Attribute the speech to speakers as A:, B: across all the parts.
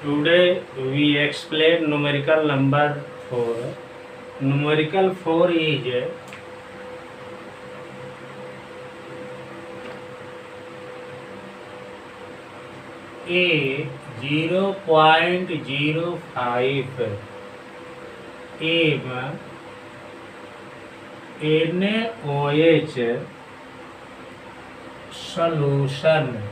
A: Today we explain numerical number 4. Numerical 4 is a 0.05 m NaOH solution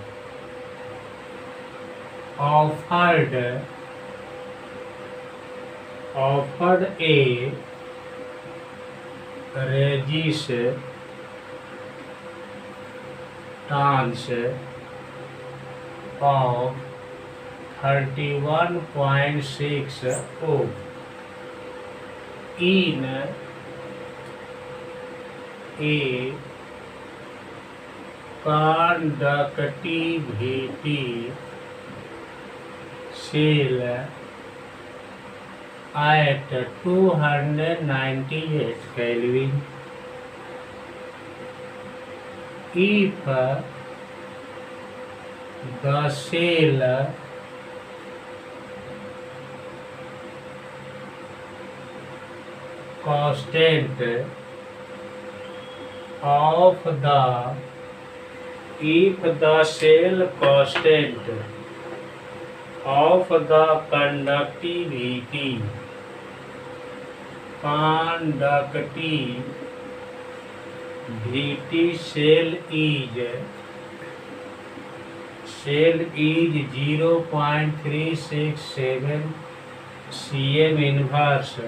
A: offered a resistance of 31.6 ohm in a conductivity cell at 298 Kelvin. If the cell constant of the if the cell constant of the conductivity cell is 0.367 cm inverse,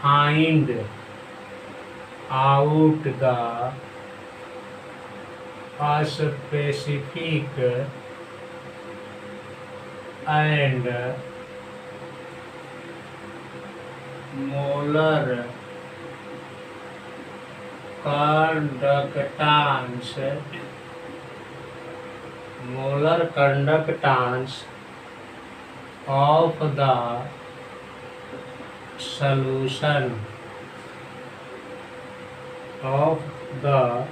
A: find out the specific and molar conductance of the solution of the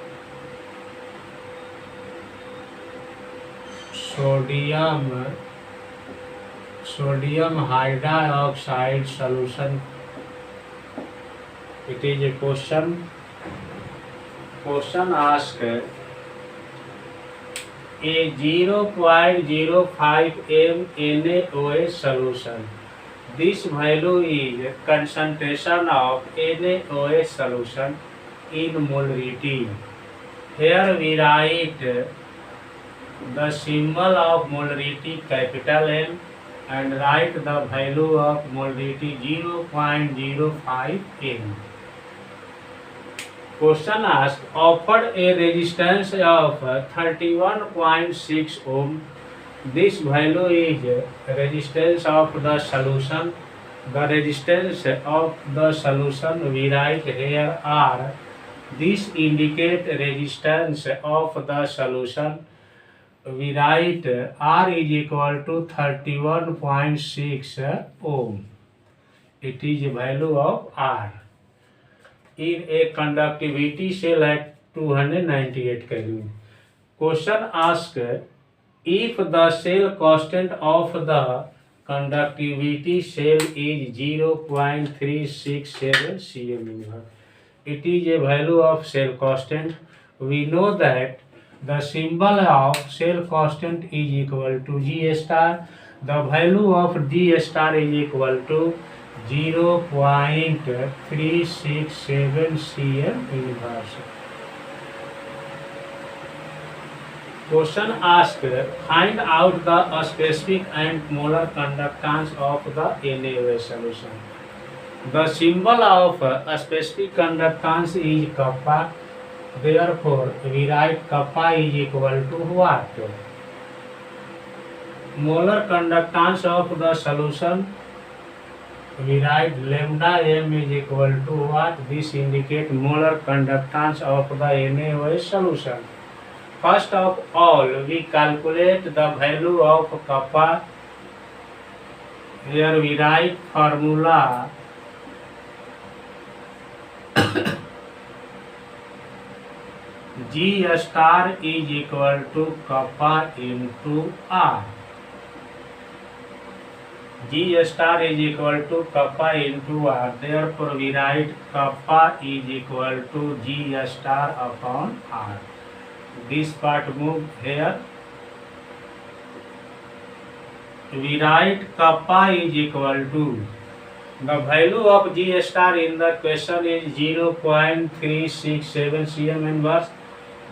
A: sodium hydroxide solution. It is a question asked a 0.05 m NaOH solution. This value is concentration of NaOH solution in molarity. Here we write the symbol of molarity capital M and write the value of molarity 0.05 m. Question asked, offered a resistance of 31.6 ohm. This value is resistance of the solution. The resistance of the solution we write here R. This indicate resistance of the solution. We write R is equal to 31.6 ohm. It is a value of R in a conductivity cell at 298 Kelvin. Question asked, if the cell constant of the conductivity cell is 0.367 cm inverse, it is a value of cell constant. We know that the symbol of cell constant is equal to G star. The value of G star is equal to 0.367 cm inverse. Question asked, find out the specific and molar conductance of the NaOH solution. The symbol of specific conductance is kappa. Therefore, we write kappa is equal to what? Molar conductance of the solution, we write lambda m is equal to what? This indicates molar conductance of the NaOH solution. First of all, we calculate the value of kappa. Here we write formula G star is equal to kappa into R. G star is equal to kappa into R. Therefore, we write kappa is equal to G star upon R. This part move here. We write kappa is equal to the value of G star in the question is 0.367 cm inverse.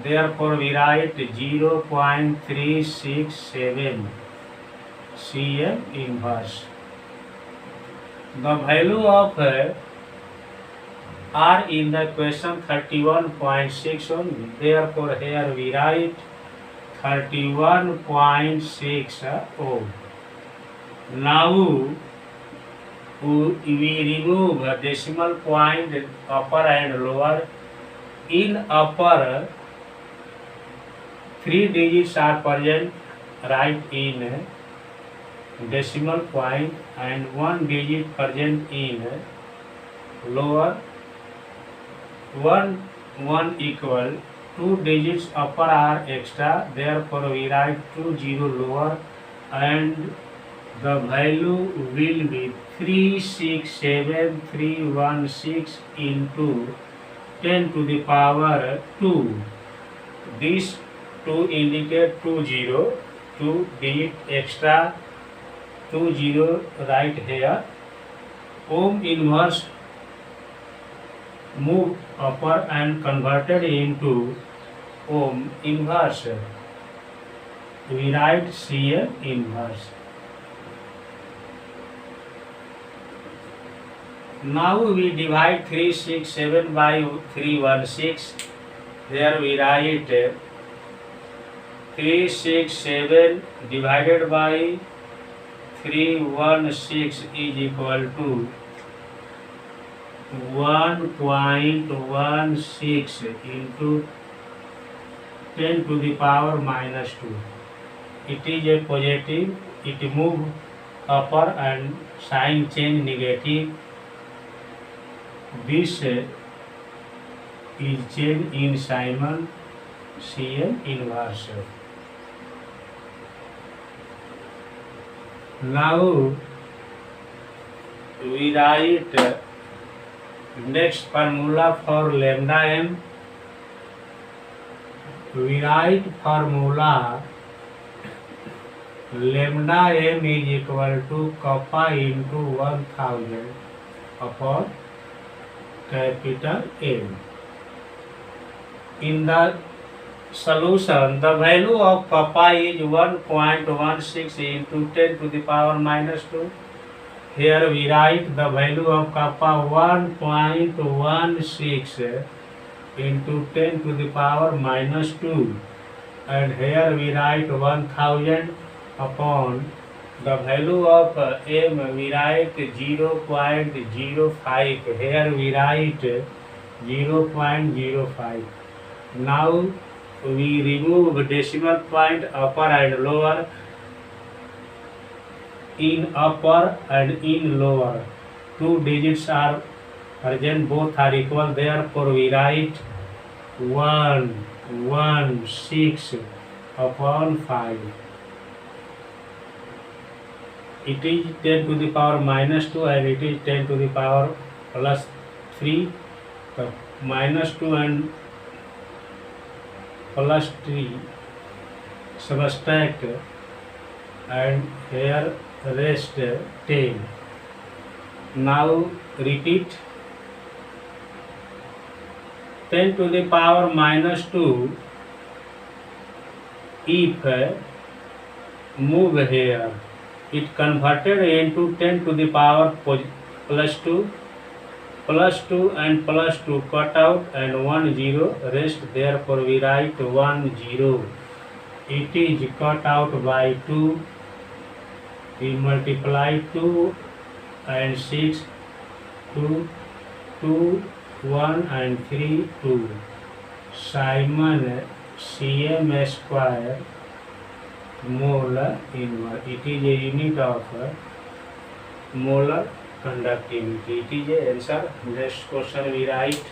A: Therefore, we write 0.367 cm inverse. The value of R in the question 31.6 only. Therefore, here we write 31.6 ohm. Now, we remove a decimal point upper and lower. In upper, 3 digits are present right in decimal point and 1 digit present in lower. 1 equal 2 digits upper are extra. Therefore, we write 20 lower and the value will be 367316 into 10 to the power 2. This 2 indicate 20, 2 digit extra 20 right here. Ohm inverse move upper and converted into ohm inverse. We write Cm inverse. Now we divide 367 by 316. Here we write 367 divided by 316 is equal to 1.16 into 10 to the power minus 2. It is a positive, it move upper and sign change negative. This is change in Simon Cm inverse. Now we write next formula for lambda m. We write formula lambda m is equal to kappa into 1000 upon capital M. In the solution, the value of kappa is 1.16 into 10 to the power minus 2. Here we write the value of kappa 1.16 into 10 to the power minus 2. And here we write 1000 upon the value of m, we write 0.05. Here we write 0.05. Now we remove decimal point upper and lower. In upper and in lower, 2 digits are present, both are equal. Therefore, we write 116 upon 5. It is 10 to the power minus 2 and it is 10 to the power plus 3. So minus 2 and plus 3 subtract and here rest 10. Now repeat. 10 to the power minus 2 if move here, it converted into 10 to the power plus 2 and plus 2 cut out and 1 0 rest. Therefore we write 1 0. It is cut out by 2. We multiply 2 and 6, 2, 2, 1 and 3, 2. Simon Cm square molar inverse. It is a unit of molar conductivity. It is a answer. Next question we write.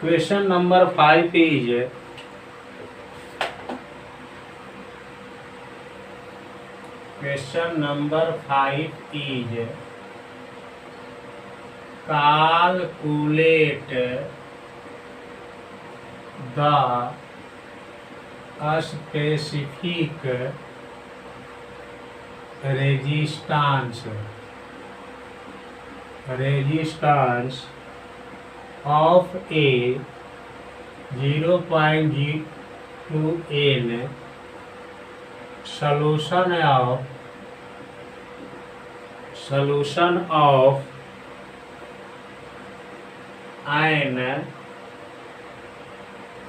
A: Question number 5 is calculate the specific resistance of a 0.02 n solution of an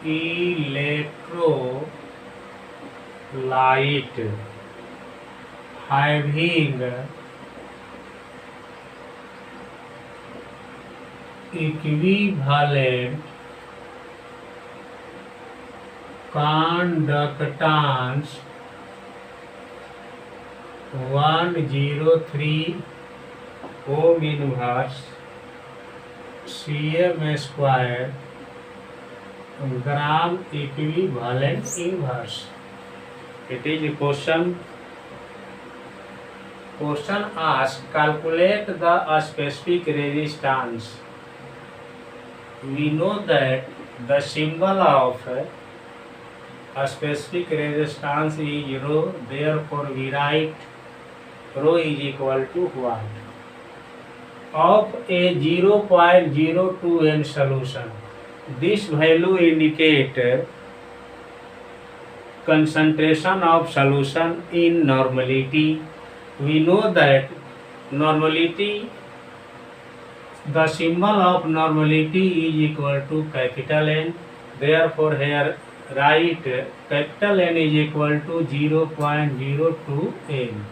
A: electrolyte having equivalent conductance 103 ohm inverse cm square gram equivalent inverse. It is a question asks calculate the specific resistance. We know that the symbol of a specific resistance is rho, therefore we write rho is equal to what? Of a 0.02 n solution. This value indicate concentration of solution in normality. We know that normality, the symbol of normality is equal to capital N. Therefore here write capital N is equal to 0.02 n.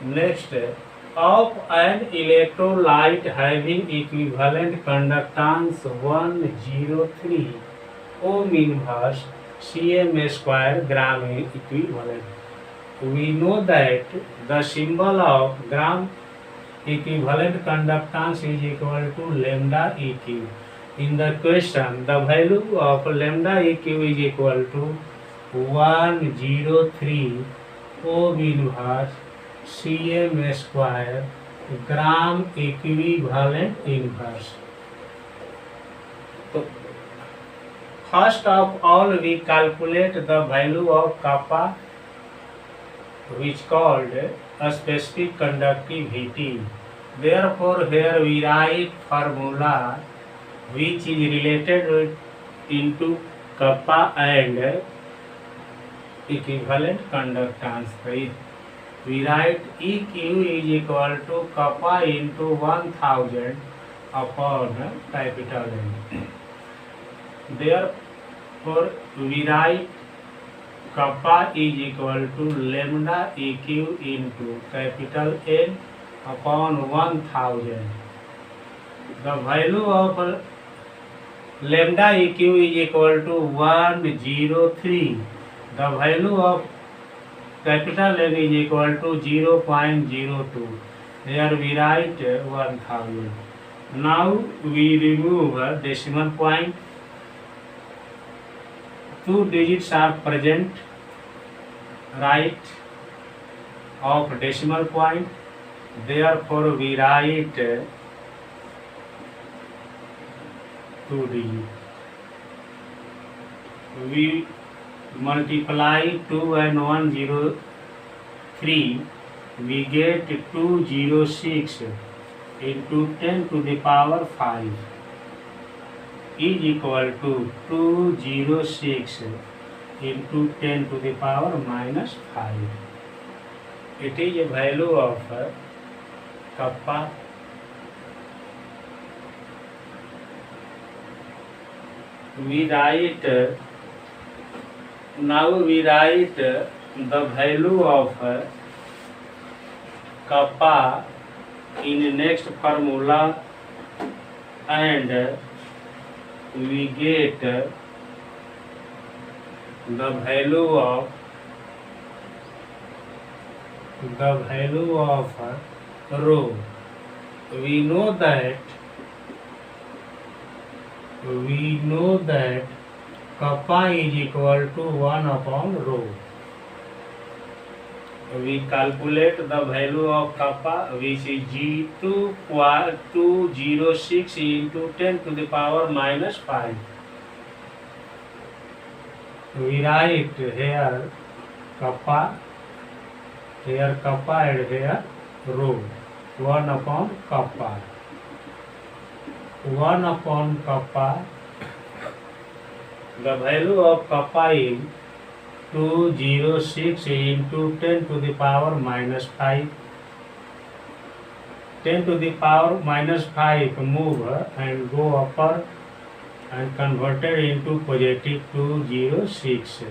A: Next, of an electrolyte having equivalent conductance 103 ohm inverse cm square gram equivalent. We know that the symbol of gram equivalent conductance is equal to lambda eq. In the question, the value of lambda eq is equal to 103 ohm inverse cm square gram equivalent inverse. So, first of all, we calculate the value of kappa, which called a specific conductivity. Therefore, here we write formula which is related into kappa and equivalent conductance. We write EQ is equal to kappa into 1000 upon capital N. Therefore, we write kappa is equal to lambda EQ into capital N upon 1000. The value of lambda EQ is equal to 103. The value of capital N is equal to 0.02. Here we write 1000. Now we remove a decimal point. 2 digits are present right of decimal point. Therefore, we write 2 digits. We multiply 2 and 103. We get 206 into 10 to the power 5 is equal to 206 into 10 to the power minus 5. It is a value of kappa. We write the value of kappa in next formula, and we get the value of rho. We know that we know that kappa is equal to 1 upon rho. We calculate the value of kappa, which is G206 into 10 to the power minus 5. We write here kappa and here rho. 1 upon kappa. 1 upon kappa. The value of kappa is 206 into 10 to the power minus 5. 10 to the power minus 5 move and go upper and converted into positive 206.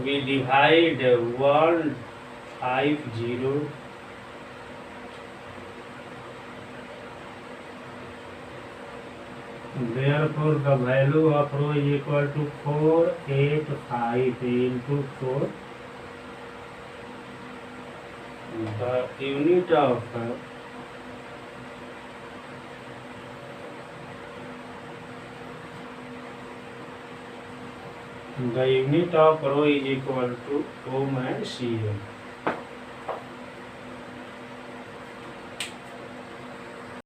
A: We divide 150. Therefore, the value of rho is equal to 485 into 4. The unit of rho is equal to ohm and cm.